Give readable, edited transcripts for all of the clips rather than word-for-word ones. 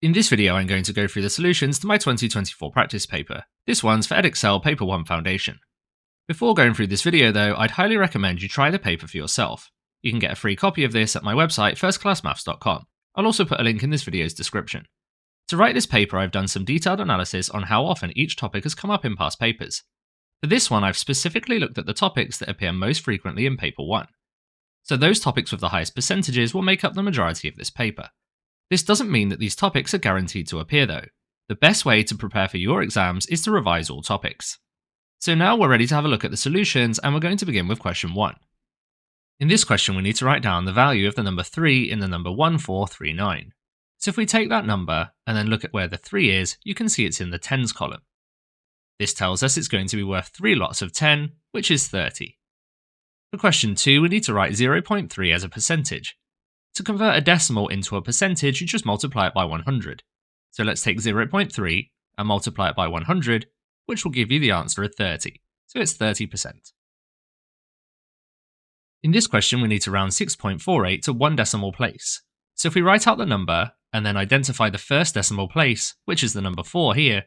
In this video, I'm going to go through the solutions to my 2024 practice paper. This one's for Edexcel Paper 1 Foundation. Before going through this video though, I'd highly recommend you try the paper for yourself. You can get a free copy of this at my website firstclassmaths.com. I'll also put a link in this video's description. To write this paper, I've done some detailed analysis on how often each topic has come up in past papers. For this one, I've specifically looked at the topics that appear most frequently in paper 1. So those topics with the highest percentages will make up the majority of this paper. This doesn't mean that these topics are guaranteed to appear though. The best way to prepare for your exams is to revise all topics. So now we're ready to have a look at the solutions, and we're going to begin with question 1. In this question, we need to write down the value of the number 3 in the number 1439. So if we take that number and then look at where the 3 is, you can see it's in the tens column. This tells us it's going to be worth 3 lots of 10, which is 30. For question 2, we need to write 0.3 as a percentage. To convert a decimal into a percentage, you just multiply it by 100. So let's take 0.3 and multiply it by 100, which will give you the answer of 30. So it's 30%. In this question, we need to round 6.48 to one decimal place. So if we write out the number and then identify the first decimal place, which is the number 4 here,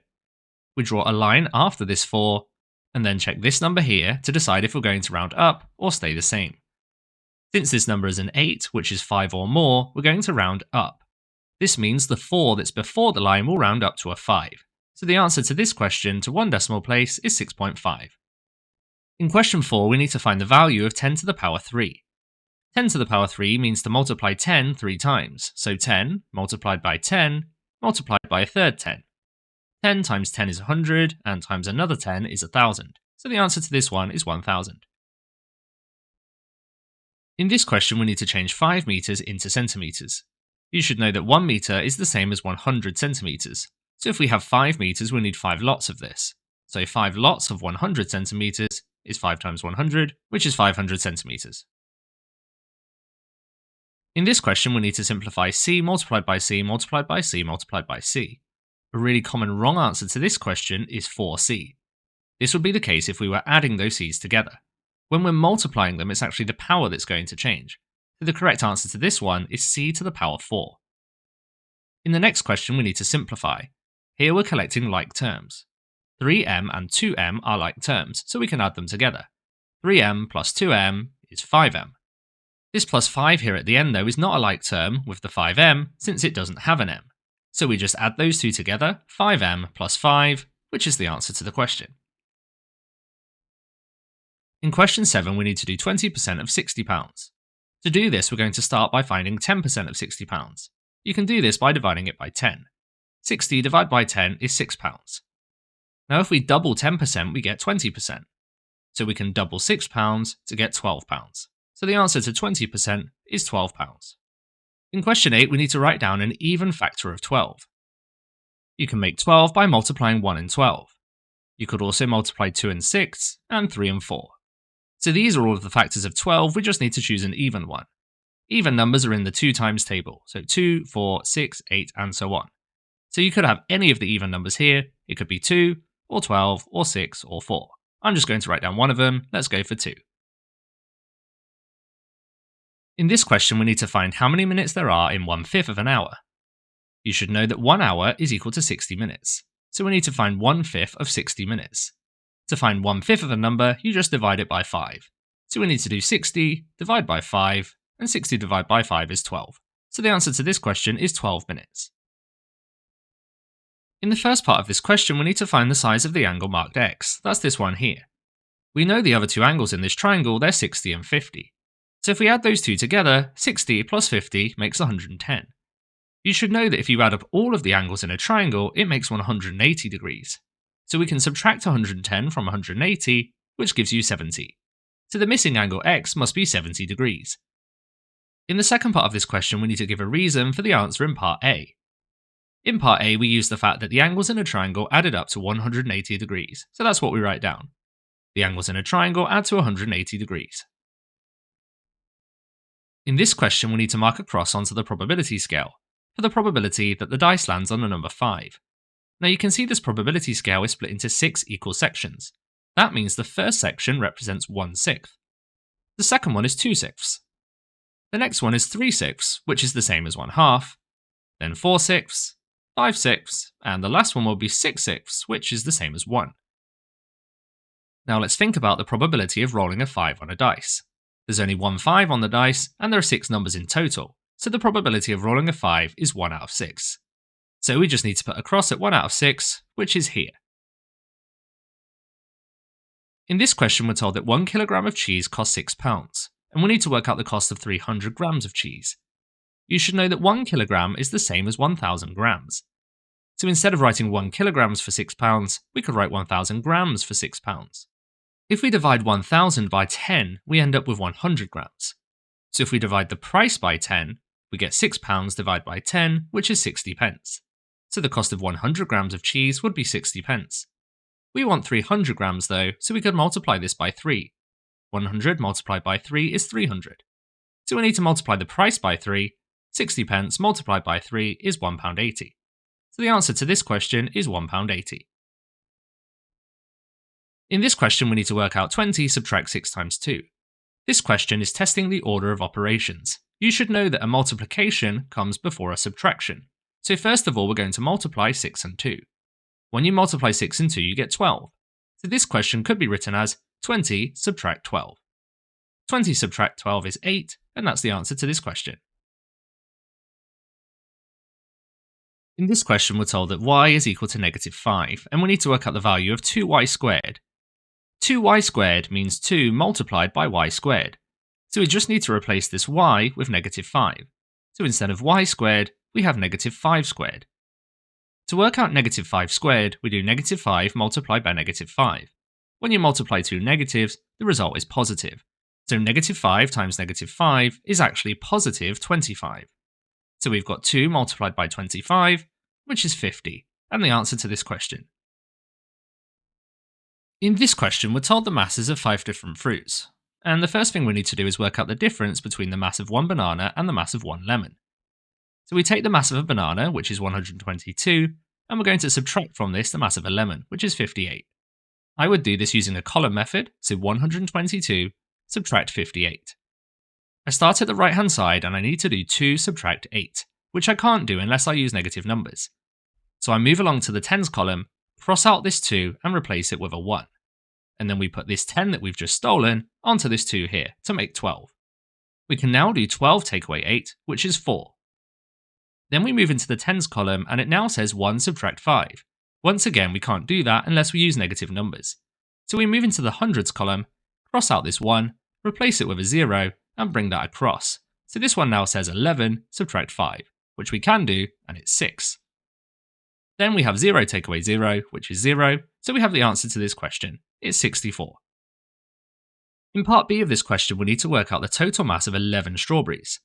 we draw a line after this 4, and then check this number here to decide if we're going to round up or stay the same. Since this number is an 8, which is 5 or more, we're going to round up. This means the 4 that's before the line will round up to a 5. So the answer to this question to one decimal place is 6.5. In question 4, we need to find the value of 10 to the power 3. 10 to the power 3 means to multiply 10 3 times. So 10 multiplied by 10 multiplied by a third 10. 10 times 10 is 100, and times another 10 is 1000. So the answer to this one is 1000. In this question, we need to change 5 meters into centimeters. You should know that 1 meter is the same as 100 centimeters. So if we have 5 meters, we need 5 lots of this. So 5 lots of 100 centimeters is 5 times 100, which is 500 centimeters. In this question, we need to simplify c multiplied by c multiplied by c multiplied by c. A really common wrong answer to this question is 4c. This would be the case if we were adding those c's together. When we're multiplying them, it's actually the power that's going to change. So the correct answer to this one is c to the power 4. In the next question, we need to simplify. Here we're collecting like terms. 3m and 2m are like terms, so we can add them together. 3m plus 2m is 5m. This plus 5 here at the end though is not a like term with the 5m, since it doesn't have an m. So we just add those two together, 5m plus 5, which is the answer to the question. In question 7, we need to do 20% of £60. To do this, we're going to start by finding 10% of £60. You can do this by dividing it by 10. 60 divided by 10 is £6. Now if we double 10%, we get 20%. So we can double £6 to get £12. So the answer to 20% is £12. In question 8, we need to write down an even factor of 12. You can make 12 by multiplying 1 and 12. You could also multiply 2 and 6, and 3 and 4. So these are all of the factors of 12, we just need to choose an even one. Even numbers are in the 2 times table, so 2, 4, 6, 8, and so on. So you could have any of the even numbers here. It could be 2, or 12, or 6, or 4. I'm just going to write down one of them. Let's go for 2. In this question, we need to find how many minutes there are in 1/5 of an hour. You should know that 1 hour is equal to 60 minutes. So we need to find 1/5 of 60 minutes. To find 1/5 of a number, you just divide it by 5. So we need to do 60 divided by 5, and 60 divided by 5 is 12. So the answer to this question is 12 minutes. In the first part of this question, we need to find the size of the angle marked x. That's this one here. We know the other two angles in this triangle, they're 60 and 50. So if we add those two together, 60 plus 50 makes 110. You should know that if you add up all of the angles in a triangle, it makes 180 degrees. So we can subtract 110 from 180, which gives you 70. So the missing angle x must be 70 degrees. In the second part of this question, we need to give a reason for the answer in part A. In part A, we use the fact that the angles in a triangle added up to 180 degrees, so that's what we write down. The angles in a triangle add to 180 degrees. In this question, we need to mark a cross onto the probability scale, for the probability that the dice lands on the number 5. Now you can see this probability scale is split into 6 equal sections. That means the first section represents 1/6. The second one is 2/6. The next one is 3/6, which is the same as 1/2. Then 4/6, 5/6, and the last one will be 6/6, which is the same as 1. Now let's think about the probability of rolling a 5 on a dice. There's only one 5 on the dice, and there are 6 numbers in total, so the probability of rolling a 5 is 1 out of 6. So we just need to put a cross at 1 out of 6, which is here. In this question, we're told that 1 kilogram of cheese costs £6, and we need to work out the cost of 300 grams of cheese. You should know that 1 kilogram is the same as 1,000 grams. So instead of writing 1 kilograms for £6, we could write 1,000 grams for £6. If we divide 1,000 by 10, we end up with 100 grams. So if we divide the price by 10, we get £6 divided by 10, which is 60 pence. So the cost of 100 grams of cheese would be 60 pence. We want 300 grams though, so we could multiply this by 3. 100 multiplied by 3 is 300. So we need to multiply the price by 3. 60 pence multiplied by 3 is £1.80. So the answer to this question is £1.80. In this question, we need to work out 20 subtract 6 times 2. This question is testing the order of operations. You should know that a multiplication comes before a subtraction. So first of all, we're going to multiply 6 and 2. When you multiply 6 and 2, you get 12. So this question could be written as 20 subtract 12. 20 subtract 12 is 8, and that's the answer to this question. In this question, we're told that y is equal to -5, and we need to work out the value of 2y squared. 2y squared means 2 multiplied by y squared. So we just need to replace this y with -5. So instead of y squared, we have -5 squared. To work out -5 squared, we do -5 multiplied by -5. When you multiply two negatives, the result is positive. So -5 times -5 is actually positive 25. So we've got 2 multiplied by 25, which is 50, and the answer to this question. In this question, we're told the masses of 5 different fruits, and the first thing we need to do is work out the difference between the mass of one banana and the mass of one lemon. So we take the mass of a banana, which is 122, and we're going to subtract from this the mass of a lemon, which is 58. I would do this using a column method, so 122 subtract 58. I start at the right hand side and I need to do 2 subtract 8, which I can't do unless I use negative numbers. So I move along to the tens column, cross out this 2 and replace it with a 1. And then we put this 10 that we've just stolen onto this 2 here to make 12. We can now do 12 take away 8, which is 4. Then we move into the tens column and it now says 1 subtract 5. Once again, we can't do that unless we use negative numbers. So we move into the hundreds column, cross out this 1, replace it with a 0, and bring that across. So this one now says 11 subtract 5, which we can do, and it's 6. Then we have 0 take away 0, which is 0, so we have the answer to this question. It's 64. In part B of this question, we need to work out the total mass of 11 strawberries.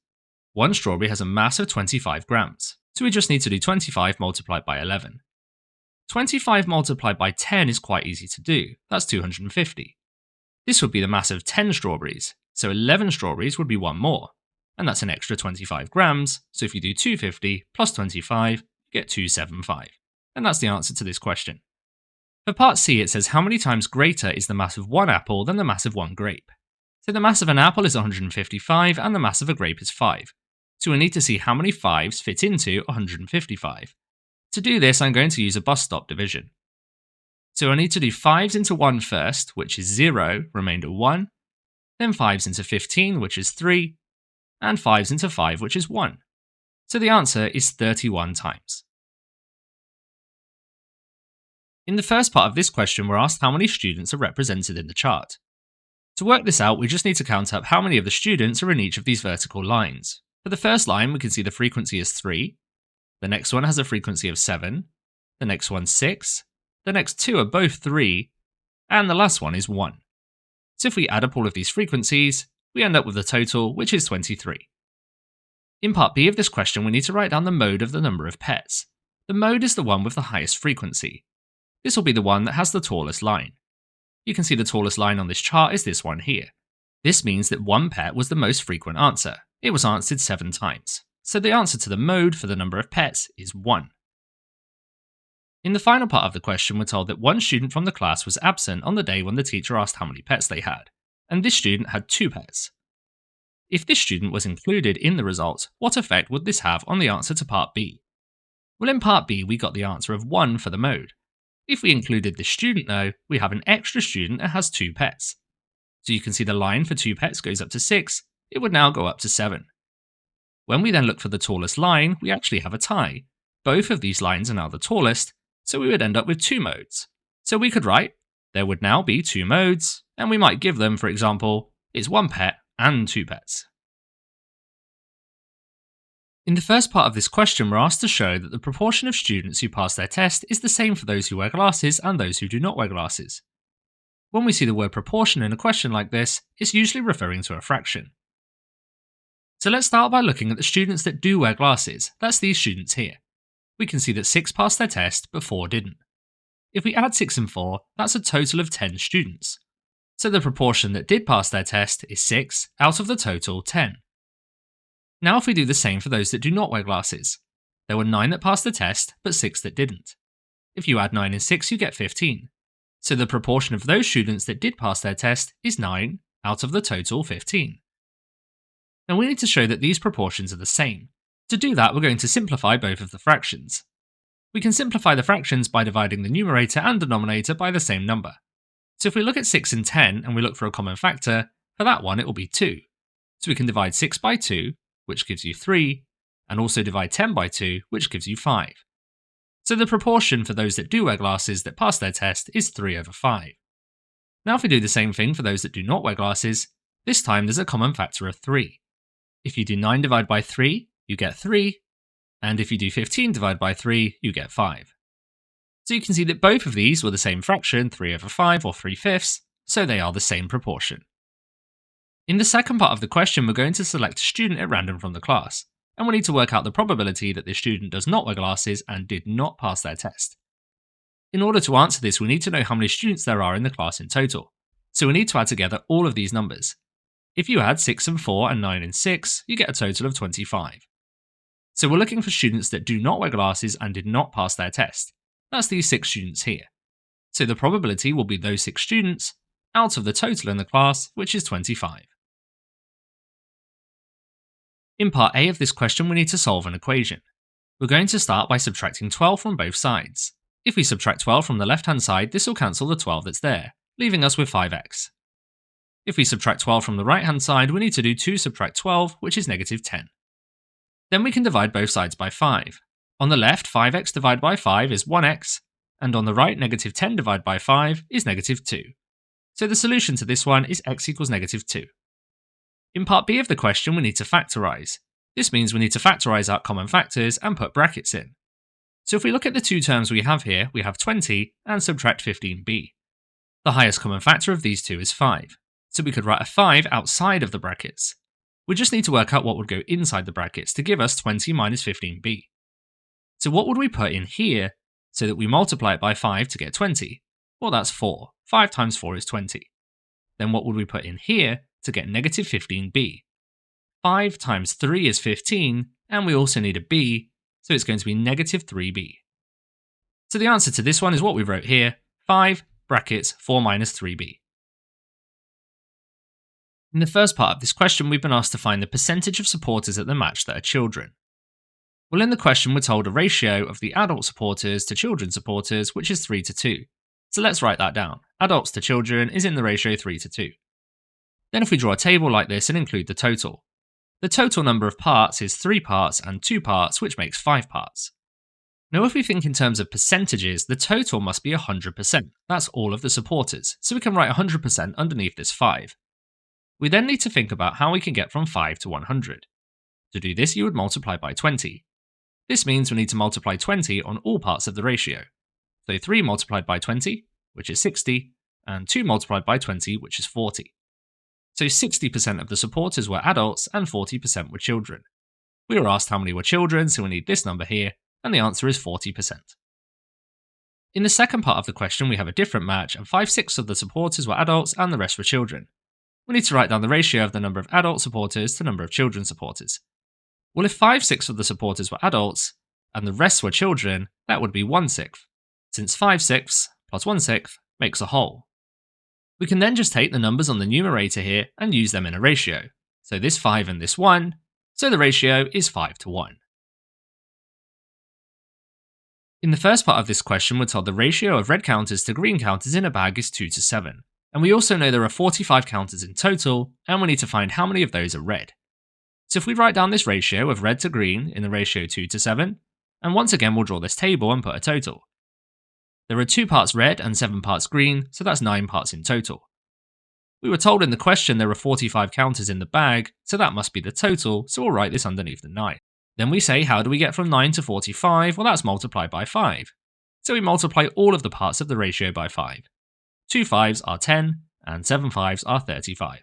One strawberry has a mass of 25 grams, so we just need to do 25 multiplied by 11. 25 multiplied by 10 is quite easy to do, that's 250. This would be the mass of 10 strawberries, so 11 strawberries would be one more, and that's an extra 25 grams, so if you do 250 plus 25, you get 275, and that's the answer to this question. For part C, it says how many times greater is the mass of one apple than the mass of one grape. So the mass of an apple is 155 and the mass of a grape is 5. So we need to see how many 5s fit into 155. To do this, I'm going to use a bus stop division. So I need to do 5s into 1 first, which is 0, remainder 1, then 5s into 15, which is 3, and 5s into 5, which is 1. So the answer is 31 times. In the first part of this question, we're asked how many students are represented in the chart. To work this out, we just need to count up how many of the students are in each of these vertical lines. For the first line, we can see the frequency is 3, the next one has a frequency of 7, the next one 6, the next 2 are both 3, and the last one is 1. So if we add up all of these frequencies, we end up with the total, which is 23. In part B of this question, we need to write down the mode of the number of pets. The mode is the one with the highest frequency. This will be the one that has the tallest line. You can see the tallest line on this chart is this one here. This means that one pet was the most frequent answer. It was answered 7 times. So the answer to the mode for the number of pets is 1. In the final part of the question, we're told that one student from the class was absent on the day when the teacher asked how many pets they had, and this student had 2 pets. If this student was included in the result, what effect would this have on the answer to part B? Well, in part B, we got the answer of 1 for the mode. If we included the student though, we have an extra student that has 2 pets. So you can see the line for 2 pets goes up to 6, it would now go up to 7. When we then look for the tallest line, we actually have a tie. Both of these lines are now the tallest, so we would end up with 2 modes. So we could write, there would now be 2 modes, and we might give them, for example, it's 1 pet and 2 pets. In the first part of this question, we're asked to show that the proportion of students who pass their test is the same for those who wear glasses and those who do not wear glasses. When we see the word proportion in a question like this, it's usually referring to a fraction. So let's start by looking at the students that do wear glasses, that's these students here. We can see that 6 passed their test, but 4 didn't. If we add 6 and 4, that's a total of 10 students. So the proportion that did pass their test is 6 out of the total 10. Now if we do the same for those that do not wear glasses, there were 9 that passed the test, but 6 that didn't. If you add 9 and 6, you get 15. So the proportion of those students that did pass their test is 9 out of the total 15. Now we need to show that these proportions are the same. To do that, we're going to simplify both of the fractions. We can simplify the fractions by dividing the numerator and denominator by the same number. So if we look at 6 and 10 and we look for a common factor, for that one it will be 2. So we can divide 6 by 2, which gives you 3, and also divide 10 by 2, which gives you 5. So the proportion for those that do wear glasses that pass their test is 3 over 5. Now if we do the same thing for those that do not wear glasses, this time there's a common factor of 3. If you do 9 divided by 3, you get 3, and if you do 15 divided by 3, you get 5. So you can see that both of these were the same fraction, 3 over 5 or 3/5, so they are the same proportion. In the second part of the question, we're going to select a student at random from the class, and we need to work out the probability that this student does not wear glasses and did not pass their test. In order to answer this, we need to know how many students there are in the class in total, so we need to add together all of these numbers. If you add 6 and 4 and 9 and 6, you get a total of 25. So we're looking for students that do not wear glasses and did not pass their test. That's these 6 students here. So the probability will be those 6 students out of the total in the class, which is 25. In part A of this question, we need to solve an equation. We're going to start by subtracting 12 from both sides. If we subtract 12 from the left-hand side, this will cancel the 12 that's there, leaving us with 5x. If we subtract 12 from the right-hand side, we need to do 2 subtract 12, which is negative 10. Then we can divide both sides by 5. On the left, 5x divided by 5 is 1x, and on the right, negative 10 divided by 5 is negative 2. So the solution to this one is x equals negative 2. In part B of the question, we need to factorise. This means we need to factorise out common factors and put brackets in. So if we look at the two terms we have here, we have 20 and subtract 15b. The highest common factor of these two is 5, so we could write a 5 outside of the brackets. We just need to work out what would go inside the brackets to give us 20 minus 15b. So what would we put in here so that we multiply it by 5 to get 20? Well, that's 4. 5 times 4 is 20. Then what would we put in here to get negative 15b? 5 times 3 is 15, and we also need a b, so it's going to be negative 3b. So the answer to this one is what we wrote here, 5 brackets 4 minus 3b. In the first part of this question, we've been asked to find the percentage of supporters at the match that are children. Well, in the question, we're told a ratio of the adult supporters to children supporters, which is 3 to 2. So let's write that down. Adults to children is in the ratio 3 to 2. Then if we draw a table like this and include the total number of parts is 3 parts and 2 parts, which makes 5 parts. Now if we think in terms of percentages, the total must be 100%. That's all of the supporters, so we can write 100% underneath this 5. We then need to think about how we can get from 5 to 100. To do this, you would multiply by 20. This means we need to multiply 20 on all parts of the ratio. So 3 multiplied by 20, which is 60, and 2 multiplied by 20, which is 40. So 60% of the supporters were adults and 40% were children. We were asked how many were children, so we need this number here, and the answer is 40%. In the second part of the question, we have a different match, and 5/6 of the supporters were adults and the rest were children. We need to write down the ratio of the number of adult supporters to the number of children supporters. Well, if 5/6 of the supporters were adults and the rest were children, that would be 1/6, since 5/6 plus 1/6 makes a whole. We can then just take the numbers on the numerator here and use them in a ratio. So this 5 and this 1, so the ratio is 5 to 1. In the first part of this question, we're told the ratio of red counters to green counters in a bag is 2 to 7. And we also know there are 45 counters in total, and we need to find how many of those are red. So if we write down this ratio of red to green in the ratio 2 to 7, and once again we'll draw this table and put a total. There are 2 parts red and 7 parts green, so that's 9 parts in total. We were told in the question there are 45 counters in the bag, so that must be the total, so we'll write this underneath the 9. Then we say, how do we get from 9 to 45? Well, that's multiplied by 5. So we multiply all of the parts of the ratio by 5. 2 5s are 10, and 7 5s are 35.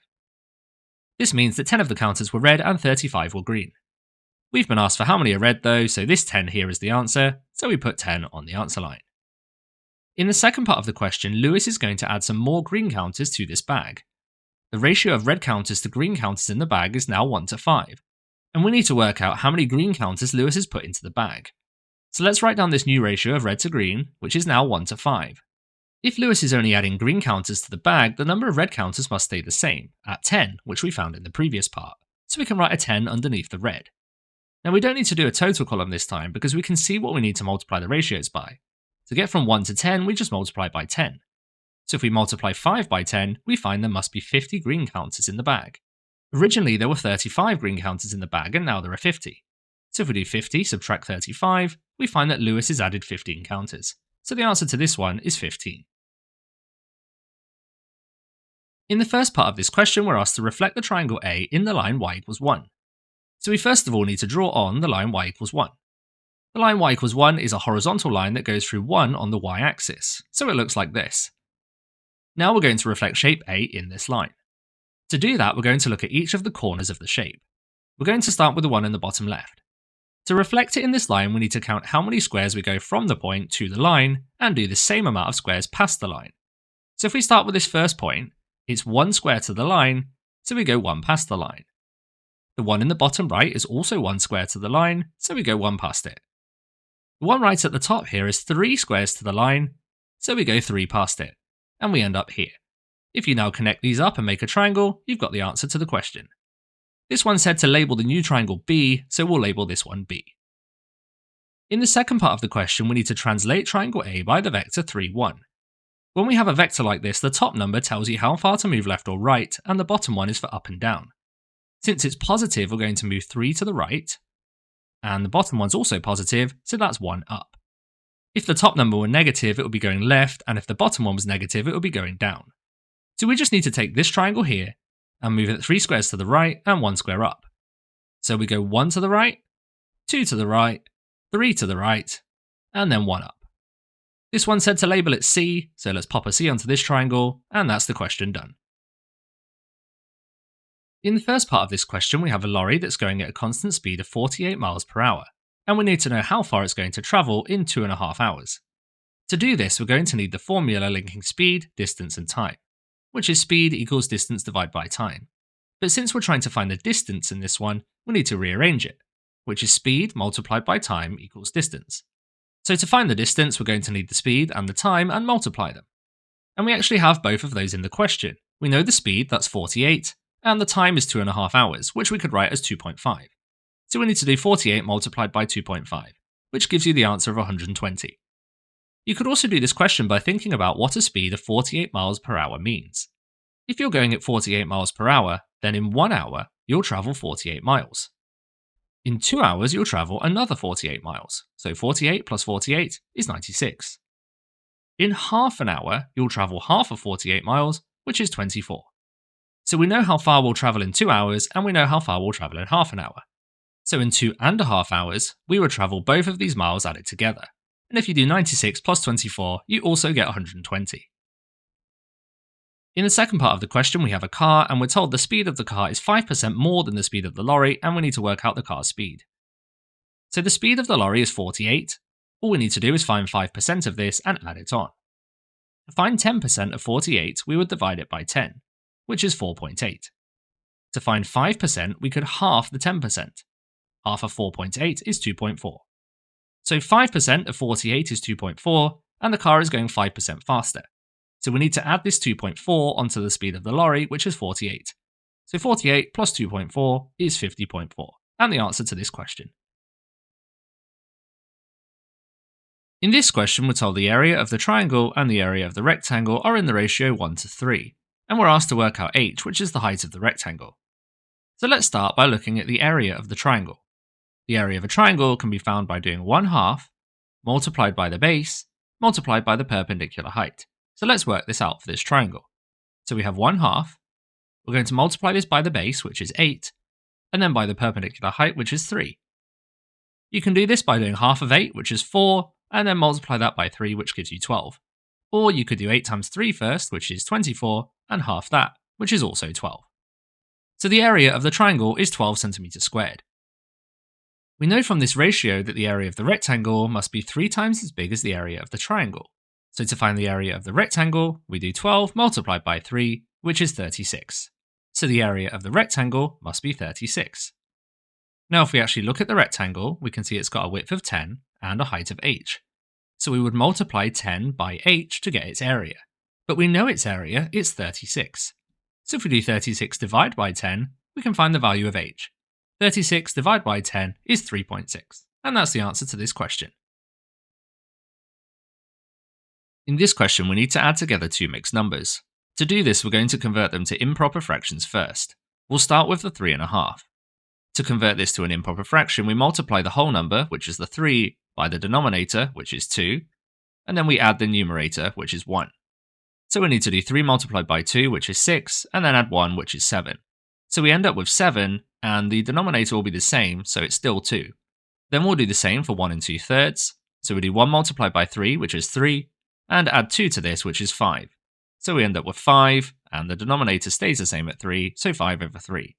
This means that 10 of the counters were red and 35 were green. We've been asked for how many are red though, so this 10 here is the answer, so we put 10 on the answer line. In the second part of the question, Lewis is going to add some more green counters to this bag. The ratio of red counters to green counters in the bag is now 1 to 5. And we need to work out how many green counters Lewis has put into the bag. So let's write down this new ratio of red to green, which is now 1 to 5. If Lewis is only adding green counters to the bag, the number of red counters must stay the same, at 10, which we found in the previous part. So we can write a 10 underneath the red. Now we don't need to do a total column this time because we can see what we need to multiply the ratios by. To get from 1 to 10, we just multiply by 10. So if we multiply 5 by 10, we find there must be 50 green counters in the bag. Originally there were 35 green counters in the bag and now there are 50. So if we do 50 subtract 35, we find that Lewis has added 15 counters. So the answer to this one is 15. In the first part of this question, we're asked to reflect the triangle A in the line y equals 1. So we first of all need to draw on the line y equals 1. The line y equals 1 is a horizontal line that goes through 1 on the y-axis, so it looks like this. Now we're going to reflect shape A in this line. To do that, we're going to look at each of the corners of the shape. We're going to start with the one in the bottom left. To reflect it in this line, we need to count how many squares we go from the point to the line, and do the same amount of squares past the line. So if we start with this first point, it's 1 square to the line, so we go 1 past the line. The one in the bottom right is also 1 square to the line, so we go 1 past it. The one right at the top here is 3 squares to the line, so we go 3 past it, and we end up here. If you now connect these up and make a triangle, you've got the answer to the question. This one said to label the new triangle B, so we'll label this one B. In the second part of the question, we need to translate triangle A by the vector 3, 1. When we have a vector like this, the top number tells you how far to move left or right, and the bottom one is for up and down. Since it's positive, we're going to move 3 to the right, and the bottom one's also positive, so that's 1 up. If the top number were negative, it would be going left, and if the bottom one was negative, it would be going down. So we just need to take this triangle here, and move it 3 squares to the right and 1 square up. So we go 1 to the right, 2 to the right, 3 to the right, and then 1 up. This one said to label it C, so let's pop a C onto this triangle, and that's the question done. In the first part of this question, we have a lorry that's going at a constant speed of 48 miles per hour, and we need to know how far it's going to travel in 2.5 hours. To do this, we're going to need the formula linking speed, distance, and time, which is speed equals distance divided by time. But since we're trying to find the distance in this one, we need to rearrange it, which is speed multiplied by time equals distance. So to find the distance, we're going to need the speed and the time and multiply them. And we actually have both of those in the question. We know the speed, that's 48, and the time is 2.5 hours, which we could write as 2.5. So we need to do 48 multiplied by 2.5, which gives you the answer of 120. You could also do this question by thinking about what a speed of 48 miles per hour means. If you're going at 48 miles per hour, then in 1 hour, you'll travel 48 miles. In 2 hours, you'll travel another 48 miles, so 48 plus 48 is 96. In half an hour, you'll travel half of 48 miles, which is 24. So we know how far we'll travel in 2 hours, and we know how far we'll travel in half an hour. So in 2.5 hours, we would travel both of these miles added together. And if you do 96 plus 24, you also get 120. In the second part of the question, we have a car, and we're told the speed of the car is 5% more than the speed of the lorry, and we need to work out the car's speed. So the speed of the lorry is 48. All we need to do is find 5% of this and add it on. To find 10% of 48, we would divide it by 10, which is 4.8. To find 5%, we could half the 10%. Half of 4.8 is 2.4. So 5% of 48 is 2.4, and the car is going 5% faster. So we need to add this 2.4 onto the speed of the lorry, which is 48. So 48 plus 2.4 is 50.4, and the answer to this question. In this question, we're told the area of the triangle and the area of the rectangle are in the ratio 1 to 3, and we're asked to work out h, which is the height of the rectangle. So let's start by looking at the area of the triangle. The area of a triangle can be found by doing 1/2 multiplied by the base multiplied by the perpendicular height. So let's work this out for this triangle. So we have 1/2, we're going to multiply this by the base, which is 8, and then by the perpendicular height, which is 3. You can do this by doing half of 8, which is 4, and then multiply that by 3, which gives you 12. Or you could do 8 times 3 first, which is 24, and half that, which is also 12. So the area of the triangle is 12 centimeters squared. We know from this ratio that the area of the rectangle must be 3 times as big as the area of the triangle. So to find the area of the rectangle, we do 12 multiplied by 3, which is 36. So the area of the rectangle must be 36. Now if we actually look at the rectangle, we can see it's got a width of 10 and a height of h. So we would multiply 10 by h to get its area. But we know its area is 36. So if we do 36 divided by 10, we can find the value of h. 36 divided by 10 is 3.6, and that's the answer to this question. In this question, we need to add together two mixed numbers. To do this, we're going to convert them to improper fractions first. We'll start with the 3.5. To convert this to an improper fraction, we multiply the whole number, which is the 3, by the denominator, which is 2, and then we add the numerator, which is 1. So we need to do 3 multiplied by 2, which is 6, and then add 1, which is 7. So we end up with 7, and the denominator will be the same, so it's still 2. Then we'll do the same for 1 2/3. So we do 1 multiplied by 3, which is 3, and add 2 to this, which is 5. So we end up with 5, and the denominator stays the same at 3, so 5 over 3.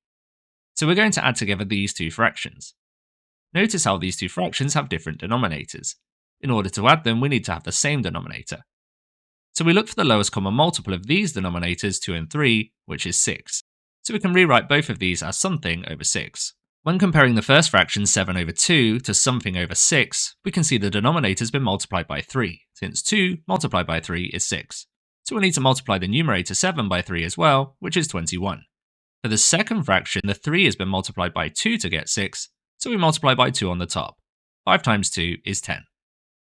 So we're going to add together these two fractions. Notice how these two fractions have different denominators. In order to add them, we need to have the same denominator. So we look for the lowest common multiple of these denominators, 2 and 3, which is 6. So we can rewrite both of these as something over 6. When comparing the first fraction 7 over 2 to something over 6, we can see the denominator's been multiplied by 3, since 2 multiplied by 3 is 6. So we need to multiply the numerator 7 by 3 as well, which is 21. For the second fraction, the 3 has been multiplied by 2 to get 6, so we multiply by 2 on the top. 5 times 2 is 10.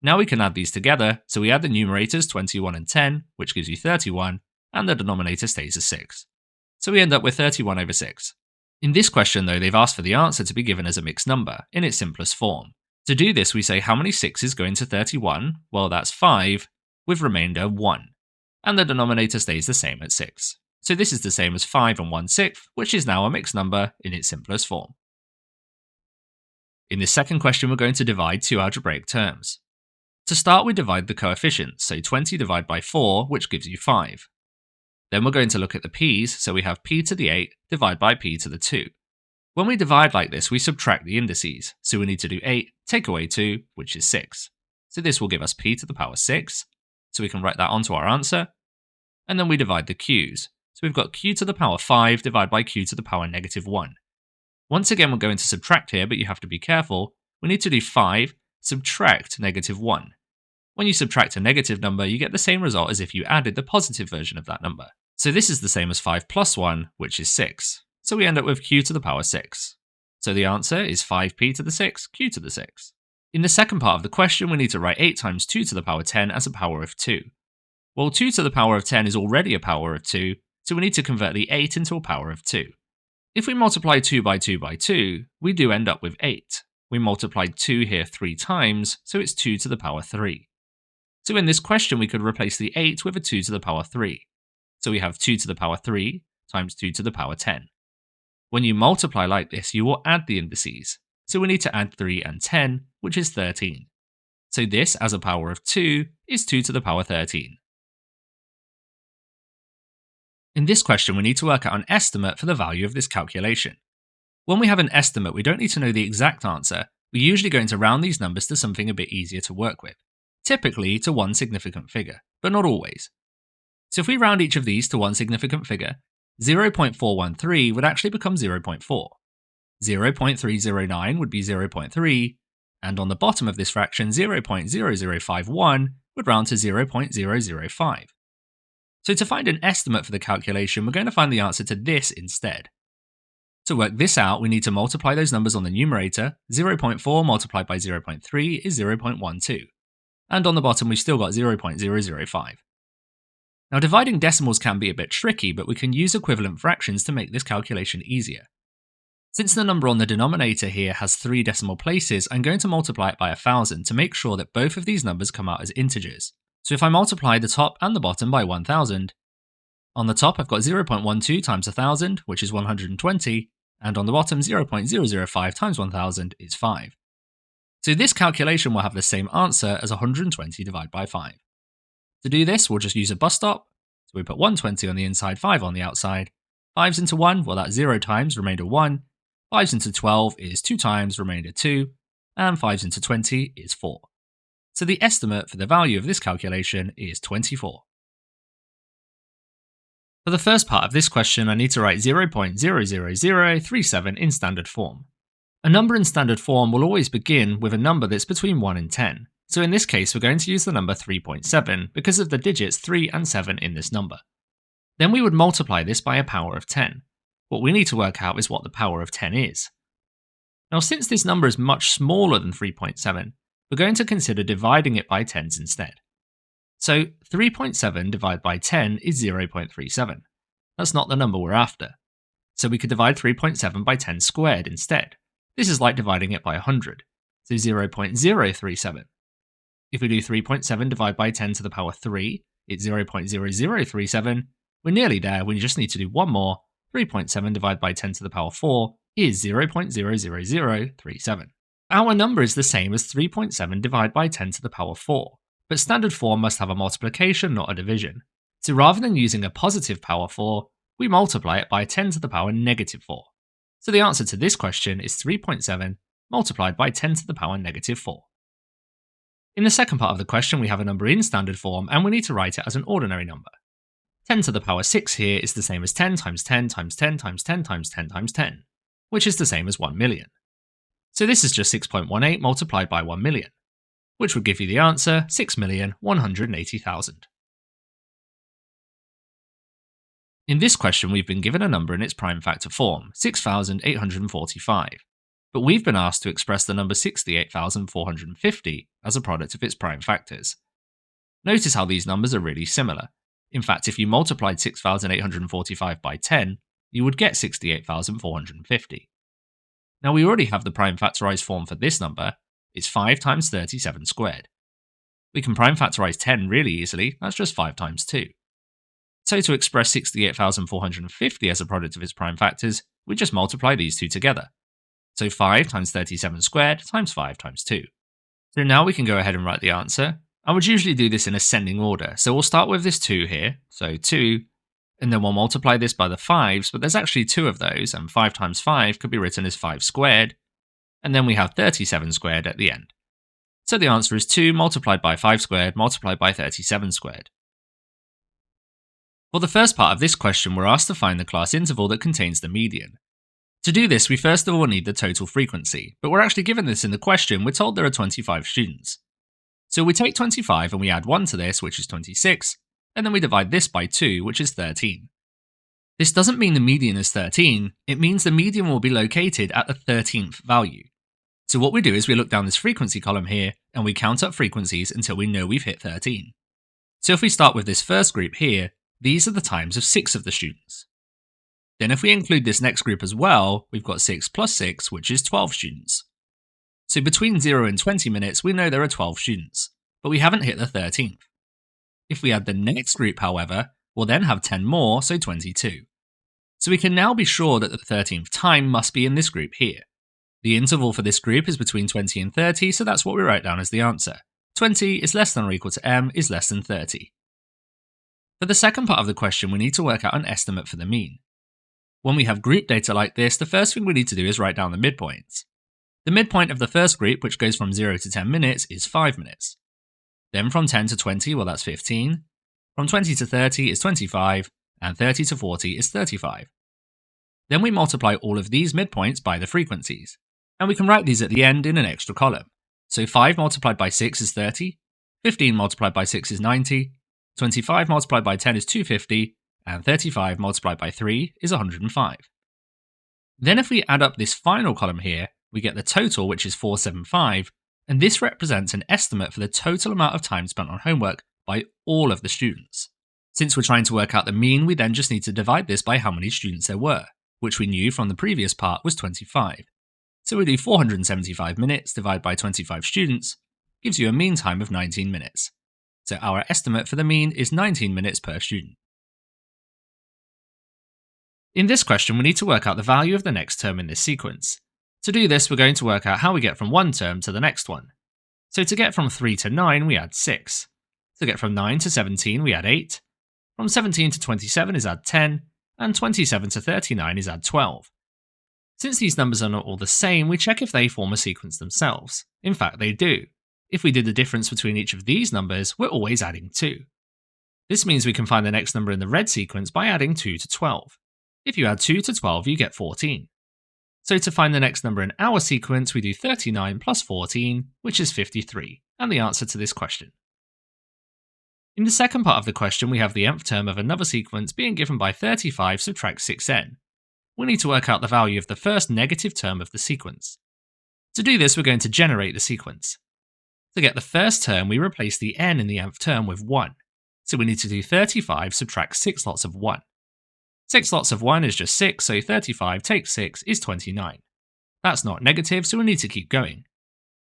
Now we can add these together, so we add the numerators 21 and 10, which gives you 31, and the denominator stays as 6. So we end up with 31 over 6. In this question though, they've asked for the answer to be given as a mixed number, in its simplest form. To do this, we say how many 6's go into 31? Well, that's 5, with remainder 1. And the denominator stays the same at 6. So this is the same as 5 and 1/6, which is now a mixed number in its simplest form. In this second question, we're going to divide two algebraic terms. To start, we divide the coefficients, so 20 divided by 4, which gives you 5. Then we're going to look at the p's, so we have p to the 8 divided by p to the 2. When we divide like this, we subtract the indices, so we need to do 8, take away 2, which is 6. So this will give us p to the power 6, so we can write that onto our answer. And then we divide the q's, so we've got q to the power 5 divided by q to the power -1. Once again, we're going to subtract here, but you have to be careful. We need to do 5, subtract -1. When you subtract a negative number, you get the same result as if you added the positive version of that number. So this is the same as 5 plus 1, which is 6. So we end up with q to the power 6. So the answer is 5p to the 6, q to the 6. In the second part of the question, we need to write 8 times 2 to the power 10 as a power of 2. Well, 2 to the power of 10 is already a power of 2, so we need to convert the 8 into a power of 2. If we multiply 2 by 2 by 2, we do end up with 8. We multiplied 2 here 3 times, so it's 2 to the power 3. So in this question, we could replace the 8 with a 2 to the power 3. So we have 2 to the power 3 times 2 to the power 10. When you multiply like this, you will add the indices. So we need to add 3 and 10, which is 13. So this, as a power of 2, is 2 to the power 13. In this question, we need to work out an estimate for the value of this calculation. When we have an estimate, we don't need to know the exact answer. We're usually going to round these numbers to something a bit easier to work with. Typically to one significant figure, but not always. So if we round each of these to one significant figure, 0.413 would actually become 0.4. 0.309 would be 0.3, and on the bottom of this fraction, 0.0051 would round to 0.005. So to find an estimate for the calculation, we're going to find the answer to this instead. To work this out, we need to multiply those numbers on the numerator. 0.4 multiplied by 0.3 is 0.12. and on the bottom we've still got 0.005. Now dividing decimals can be a bit tricky, but we can use equivalent fractions to make this calculation easier. Since the number on the denominator here has 3 decimal places, I'm going to multiply it by 1000 to make sure that both of these numbers come out as integers. So if I multiply the top and the bottom by 1000, on the top I've got 0.12 times 1000, which is 120, and on the bottom 0.005 times 1000 is 5. So this calculation will have the same answer as 120 divided by 5. To do this, we'll just use a bus stop. So we put 120 on the inside, 5 on the outside. 5s into 1, well that's 0 times, remainder 1. 5s into 12 is 2 times, remainder 2. And 5s into 20 is 4. So the estimate for the value of this calculation is 24. For the first part of this question, I need to write 0.00037 in standard form. A number in standard form will always begin with a number that's between 1 and 10. So in this case, we're going to use the number 3.7 because of the digits 3 and 7 in this number. Then we would multiply this by a power of 10. What we need to work out is what the power of 10 is. Now, since this number is much smaller than 3.7, we're going to consider dividing it by 10s instead. So 3.7 divided by 10 is 0.37. That's not the number we're after. So we could divide 3.7 by 10 squared instead. This is like dividing it by 100, so 0.037. If we do 3.7 divided by 10 to the power 3, it's 0.0037. We're nearly there, we just need to do one more. 3.7 divided by 10 to the power 4 is 0.00037. Our number is the same as 3.7 divided by 10 to the power 4, but standard form must have a multiplication, not a division. So rather than using a positive power 4, we multiply it by 10 to the power negative 4. So the answer to this question is 3.7 multiplied by 10 to the power negative 4. In the second part of the question, we have a number in standard form, and we need to write it as an ordinary number. 10 to the power 6 here is the same as 10 times 10 times 10 times 10 times 10 times 10, which is the same as 1 million. So this is just 6.18 multiplied by 1 million, which would give you the answer 6,180,000. In this question, we've been given a number in its prime factor form, 6,845. But we've been asked to express the number 68,450 as a product of its prime factors. Notice how these numbers are really similar. In fact, if you multiplied 6,845 by 10, you would get 68,450. Now we already have the prime factorised form for this number. It's 5 times 37 squared. We can prime factorise 10 really easily, that's just 5 times 2. So to express 68,450 as a product of its prime factors, we just multiply these two together. So 5 times 37 squared times 5 times 2. So now we can go ahead and write the answer. I would usually do this in ascending order, so we'll start with this 2 here, so 2, and then we'll multiply this by the 5s, but there's actually 2 of those, and 5 times 5 could be written as 5 squared, and then we have 37 squared at the end. So the answer is 2 multiplied by 5 squared multiplied by 37 squared. For the first part of this question, we're asked to find the class interval that contains the median. To do this, we first of all need the total frequency, but we're actually given this in the question. We're told there are 25 students. So we take 25 and we add 1 to this, which is 26, and then we divide this by 2, which is 13. This doesn't mean the median is 13, it means the median will be located at the 13th value. So what we do is we look down this frequency column here, and we count up frequencies until we know we've hit 13. So if we start with this first group here, these are the times of 6 of the students. Then if we include this next group as well, we've got 6 plus 6, which is 12 students. So between 0 and 20 minutes, we know there are 12 students, but we haven't hit the 13th. If we add the next group, however, we'll then have 10 more, so 22. So we can now be sure that the 13th time must be in this group here. The interval for this group is between 20 and 30, so that's what we write down as the answer. 20 is less than or equal to m is less than 30. For the second part of the question, we need to work out an estimate for the mean. When we have group data like this, the first thing we need to do is write down the midpoints. The midpoint of the first group, which goes from 0 to 10 minutes, is 5 minutes. Then from 10 to 20, well that's 15. From 20 to 30 is 25, and 30 to 40 is 35. Then we multiply all of these midpoints by the frequencies, and we can write these at the end in an extra column. So 5 multiplied by 6 is 30, 15 multiplied by 6 is 90, 25 multiplied by 10 is 250, and 35 multiplied by 3 is 105. Then if we add up this final column here, we get the total, which is 475, and this represents an estimate for the total amount of time spent on homework by all of the students. Since we're trying to work out the mean, we then just need to divide this by how many students there were, which we knew from the previous part was 25. So we do 475 minutes divided by 25 students, gives you a mean time of 19 minutes. So our estimate for the mean is 19 minutes per student. In this question, we need to work out the value of the next term in this sequence. To do this, we're going to work out how we get from one term to the next one. So to get from 3 to 9, we add 6. To get from 9 to 17, we add 8. From 17 to 27 is add 10, and 27 to 39 is add 12. Since these numbers are not all the same, we check if they form a sequence themselves. In fact, they do. If we did the difference between each of these numbers, we're always adding 2. This means we can find the next number in the red sequence by adding 2 to 12. If you add 2 to 12, you get 14. So to find the next number in our sequence, we do 39 plus 14, which is 53, and the answer to this question. In the second part of the question, we have the nth term of another sequence being given by 35 subtract 6n. We need to work out the value of the first negative term of the sequence. To do this, we're going to generate the sequence. To get the first term, we replace the n in the nth term with 1. So we need to do 35 subtract 6 lots of 1. 6 lots of 1 is just 6, so 35 take 6 is 29. That's not negative, so we need to keep going.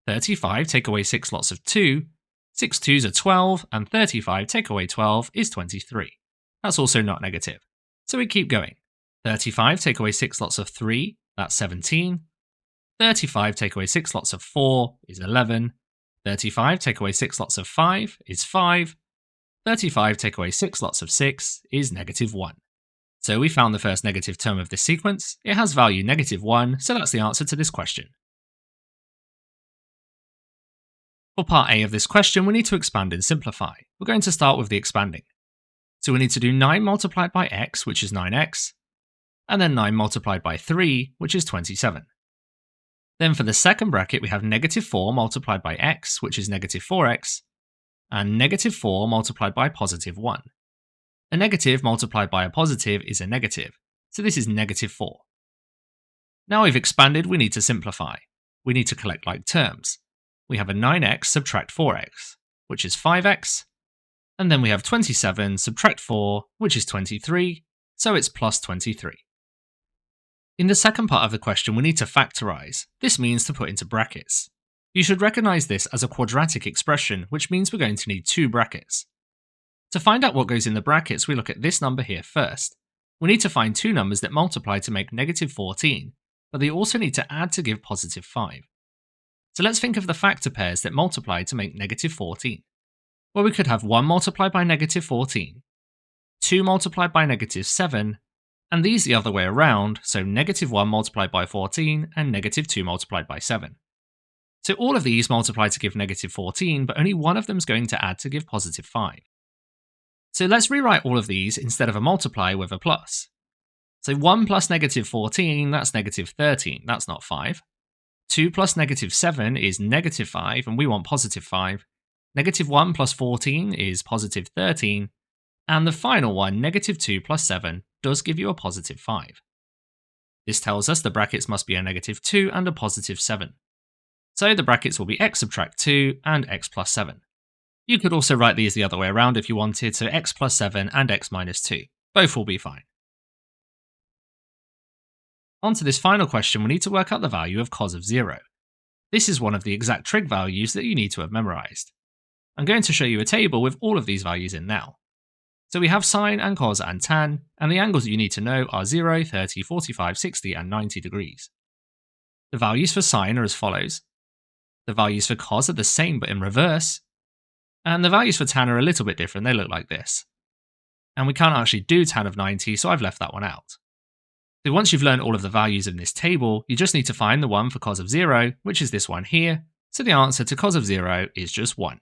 35 take away 6 lots of 2, 6 2s are 12, and 35 take away 12 is 23. That's also not negative, so we keep going. 35 take away 6 lots of 3, that's 17. 35 take away 6 lots of 4 is 11. 35 take away 6 lots of 5 is 5. 35 take away 6 lots of 6 is negative 1. So we found the first negative term of this sequence. It has value negative 1, so that's the answer to this question. For part A of this question, we need to expand and simplify. We're going to start with the expanding. So we need to do 9 multiplied by x, which is 9x, and then 9 multiplied by 3, which is 27. Then for the second bracket, we have negative 4 multiplied by x, which is negative 4x, and negative 4 multiplied by positive 1. A negative multiplied by a positive is a negative, so this is negative 4. Now we've expanded, we need to simplify. We need to collect like terms. We have a 9x subtract 4x, which is 5x, and then we have 27 subtract 4, which is 23, so it's plus 23. In the second part of the question, we need to factorize. This means to put into brackets. You should recognize this as a quadratic expression, which means we're going to need 2 brackets. To find out what goes in the brackets, we look at this number here first. We need to find 2 numbers that multiply to make negative 14, but they also need to add to give positive 5. So let's think of the factor pairs that multiply to make negative 14. Well, we could have 1 multiplied by negative 14, 2 multiplied by negative 7, and these the other way around, so negative 1 multiplied by 14 and negative 2 multiplied by 7. So all of these multiply to give negative 14, but only one of them is going to add to give positive 5. So let's rewrite all of these instead of a multiply with a plus. So 1 plus negative 14, that's negative 13, that's not 5. 2 plus negative 7 is negative 5, and we want positive 5. Negative 1 plus 14 is positive 13. And the final one, negative 2 plus 7, does give you a positive 5. This tells us the brackets must be a negative 2 and a positive 7. So the brackets will be x subtract 2 and x plus 7. You could also write these the other way around if you wanted, so x plus 7 and x minus 2. Both will be fine. On to this final question, we need to work out the value of cos of 0. This is one of the exact trig values that you need to have memorized. I'm going to show you a table with all of these values in now. So we have sine and cos and tan, and the angles that you need to know are 0, 30, 45, 60, and 90 degrees. The values for sine are as follows. The values for cos are the same but in reverse, and the values for tan are a little bit different, they look like this. And we can't actually do tan of 90, so I've left that one out. So once you've learned all of the values in this table, you just need to find the one for cos of 0, which is this one here, so the answer to cos of 0 is just 1.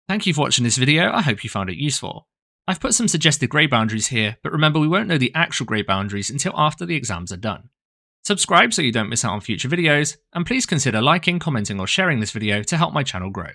Thank you for watching this video, I hope you found it useful. I've put some suggested grade boundaries here, but remember we won't know the actual grade boundaries until after the exams are done. Subscribe so you don't miss out on future videos, and please consider liking, commenting or sharing this video to help my channel grow.